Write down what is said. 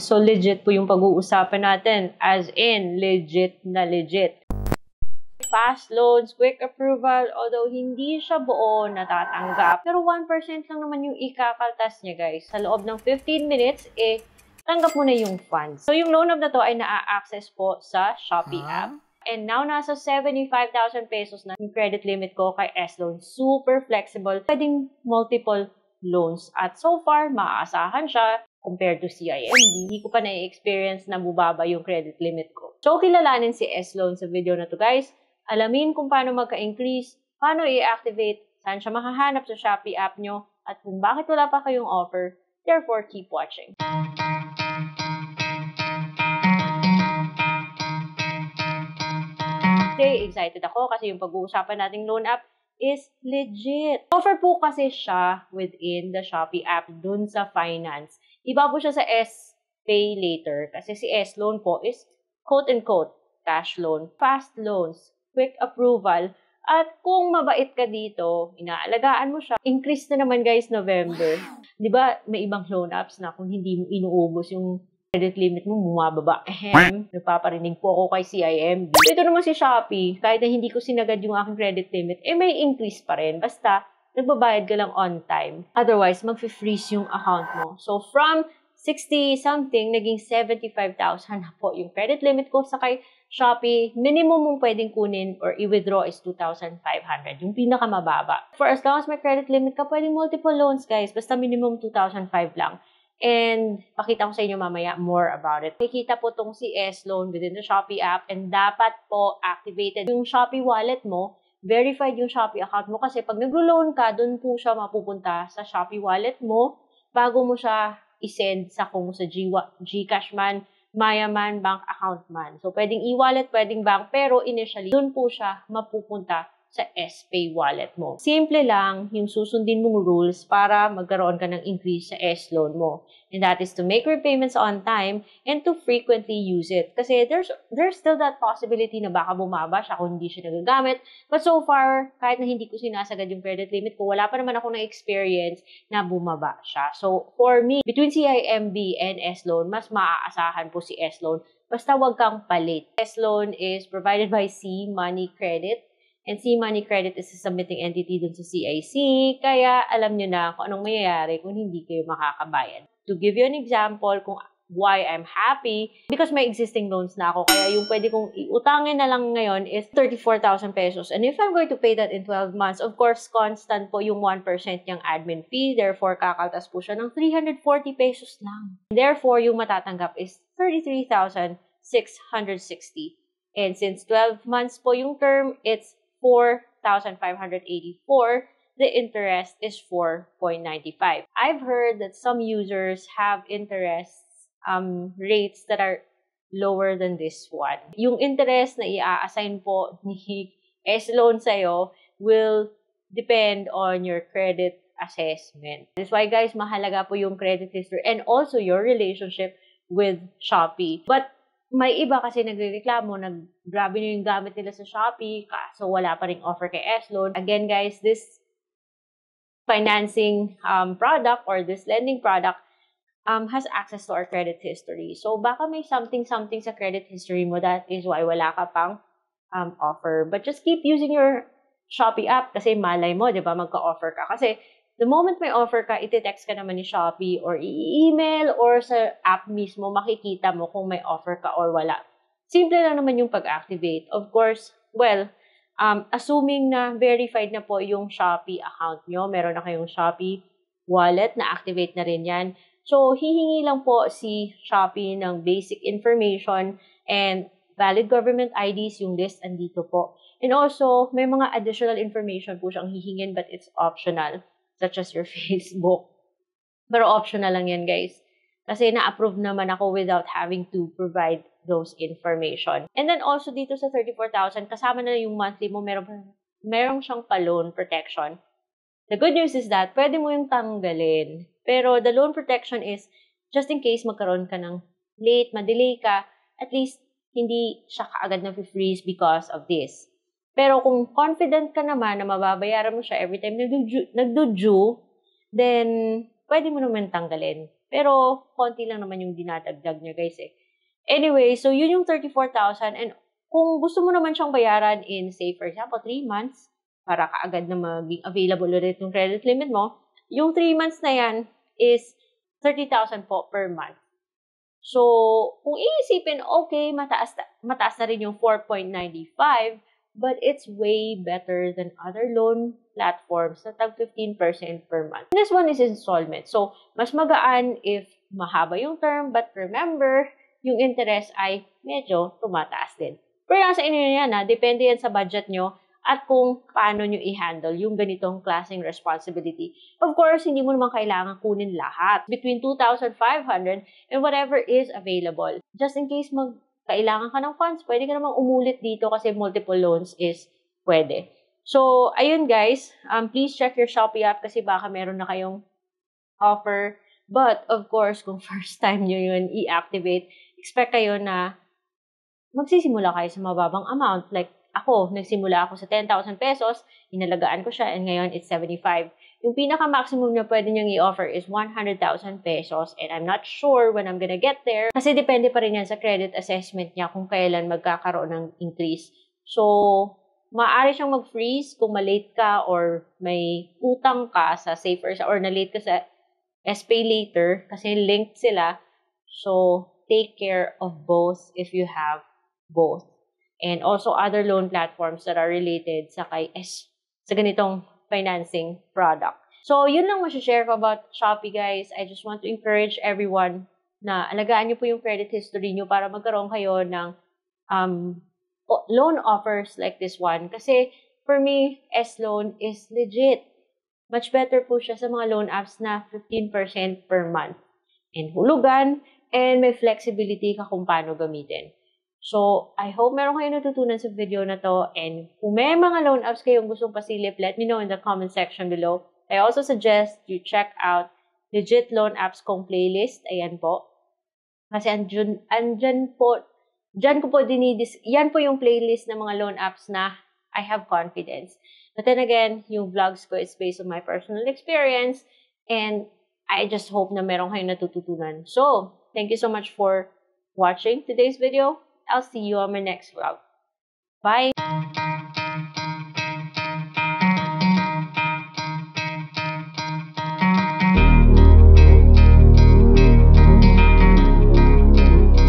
So legit po yung pag-uusapan natin, as in legit na legit. Fast loans, quick approval, although hindi siya buo natatanggap. Pero 1% lang naman yung ikakaltas niya, guys. Sa loob ng 15 minutes, tanggap mo na yung funds. So yung loan na to ay naa-access po sa Shopee app. And now, nasa 75,000 pesos na yung credit limit ko kay S-Loan. Super flexible. Pwedeng multiple loans. At so far, maaasahan siya compared to CIMB. Hindi ko pa na-experience na bubaba yung credit limit ko. So, kilalanin si S-Loan sa video na to, guys. Alamin kung paano magka-increase, paano i-activate, saan siya makahanap sa Shopee app nyo, at kung bakit wala pa kayong offer. Therefore, keep watching. Today, excited ako kasi yung pag-uusapan nating loan app is legit. Offer po kasi siya within the Shopee app dun sa finance. Iba po siya sa S-Pay Later kasi si S-Loan po is quote-unquote cash loan, fast loans, quick approval, at kung mabait ka dito, inaalagaan mo siya. Increase na naman, guys, November. Di ba, may ibang loan apps na kung hindi mo inuubos yung credit limit mo, bumababa. Nagpaparinig po ako kay CIMB. So, ito naman si Shopee. Kahit na hindi ko sinagad yung aking credit limit, may increase pa rin. Basta, nagbabayad ka lang on time. Otherwise, mag-freeze yung account mo. So, from 60-something, naging 75,000 na po yung credit limit ko sa kay Shopee. Minimum mong pwedeng kunin or i-withdraw is 2,500. Yung pinakamababa. For as long as may credit limit ka, pwedeng multiple loans, guys. Basta minimum 2,500 lang. And pakita ko sa inyo mamaya more about it. Makikita po tong si S-Loan within the Shopee app and dapat po activated yung Shopee wallet mo, verified yung Shopee account mo kasi pag naglo-loan ka, dun po siya mapupunta sa Shopee wallet mo bago mo siya i-send sa kung sa GCash man, Maya man, bank account man. So, pwedeng e-wallet, pwedeng bank, pero initially, dun po siya mapupunta sa S-Pay wallet mo. Simple lang yung susundin mong rules para magkaroon ka ng increase sa S-Loan mo. And that is to make repayments on time and to frequently use it. Kasi there's still that possibility na baka bumaba siya kung hindi siya nagagamit. But so far, kahit na hindi ko sinasagad yung credit limit ko, wala pa naman ako na-experience na bumaba siya. So, for me, between CIMB and S-Loan, mas maaasahan po si S-Loan. Basta wag kang palit. S-Loan is provided by C Money Credit. And C Money Credit is a submitting entity dun sa CIC, kaya alam nyo na kung anong mayayari kung hindi kayo makakabayad. To give you an example kung why I'm happy, because may existing loans na ako, kaya yung pwede kong iutangin na lang ngayon is 34,000 pesos. And if I'm going to pay that in 12 months, of course, constant po yung 1% niyang admin fee, therefore, kakaltas po siya ng 340 pesos lang. Therefore, yung matatanggap is 33,660. And since 12 months po yung term, it's 4,584, the interest is 4.95. I've heard that some users have interest rates that are lower than this one. Yung interest na i-assign po ni S-Loan sa'yo will depend on your credit assessment. That's why, guys, mahalaga po yung credit history and also your relationship with Shopee. But may iba kasi nagrereklamo, grabe na yung gamit nila sa Shopee, so wala pa ring offer kay S-Loan. Again, guys, this financing product or this lending product has access to our credit history. So baka may something sa credit history mo, that is why wala ka pang offer. But just keep using your Shopee app kasi malay mo, di ba, magka-offer ka. Kasi the moment may offer ka, iti-text ka naman ni Shopee or i-email or sa app mismo, makikita mo kung may offer ka or wala. Simple lang naman yung pag-activate. Of course, well, assuming na verified na po yung Shopee account nyo, meron na kayong Shopee wallet, na-activate na rin yan. So, hihingi lang po si Shopee ng basic information and valid government IDs, yung list andito po. And also, may mga additional information po siyang hihingin but it's optional, such as your Facebook. Pero optional lang yan, guys. Kasi na-approve naman ako without having to provide those information. And then also dito sa 34,000, kasama na yung monthly mo, meron siyang pa-loan protection. The good news is that pwede mo yung tanggalin. Pero the loan protection is just in case magkaroon ka ng late, madelay ka, at least hindi siya kaagad na freeze because of this. Pero kung confident ka naman na mababayaran mo siya every time nagdo-due, then pwede mo naman tanggalin. Pero, konti lang naman yung dinadagdag niya, guys, eh. Anyway, so yun yung 34,000 and kung gusto mo naman siyang bayaran in, say, for example, 3 months, para kaagad na maging available ulit yung credit limit mo, yung 3 months na yan is 30,000 po per month. So, kung iisipin, okay, mataas na rin yung 4.95, but it's way better than other loan platforms na tag 15% per month. This one is installment. So, mas magaan if mahaba yung term, but remember, yung interest ay medyo tumataas din. Pero nasa inyo yan, depende yan sa budget nyo at kung paano nyo i-handle yung ganitong klaseng responsibility. Of course, hindi mo naman kailangan kunin lahat. Between 2,500 and whatever is available. Just in case kailangan ka ng funds, pwede ka namang umulit dito kasi multiple loans is pwede. So, ayun guys, please check your Shopee app kasi baka meron na kayong offer. But, of course, kung first time nyo yun i-activate, expect kayo na magsisimula kayo sa mababang amount. Like, ako, nagsimula ako sa 10,000 pesos, inalagaan ko siya, and ngayon it's 75. Yung pinaka-maximum na pwede niyang i-offer is 100,000 pesos, and I'm not sure when I'm gonna get there, kasi depende pa rin yan sa credit assessment niya kung kailan magkakaroon ng increase. So, maaari siyang mag-freeze kung malate ka or may utang ka sa Savers or na-late ka sa SPay Later kasi linked sila. So, take care of both if you have both. And also other loan platforms that are related sa ganitong financing product. So, yun lang share ko about Shopee, guys. I just want to encourage everyone na alagaan nyo po yung credit history nyo para magkaroon kayo ng loan offers like this one. Kasi, for me, S-Loan is legit. Much better po siya sa mga loan apps na 15% per month. And hulugan, and may flexibility ka kung paano gamitin. So, I hope meron kayo natutunan sa video na to. And kung may mga loan apps kayong gustong pasilip, let me know in the comment section below. I also suggest you check out Legit Loan Apps kong playlist. Ayan po. Kasi yan po yung playlist ng mga loan apps na I have confidence. But then again, yung vlogs ko is based on my personal experience. And I just hope na meron kayong natututunan. So, thank you so much for watching today's video. I'll see you on my next vlog. Bye!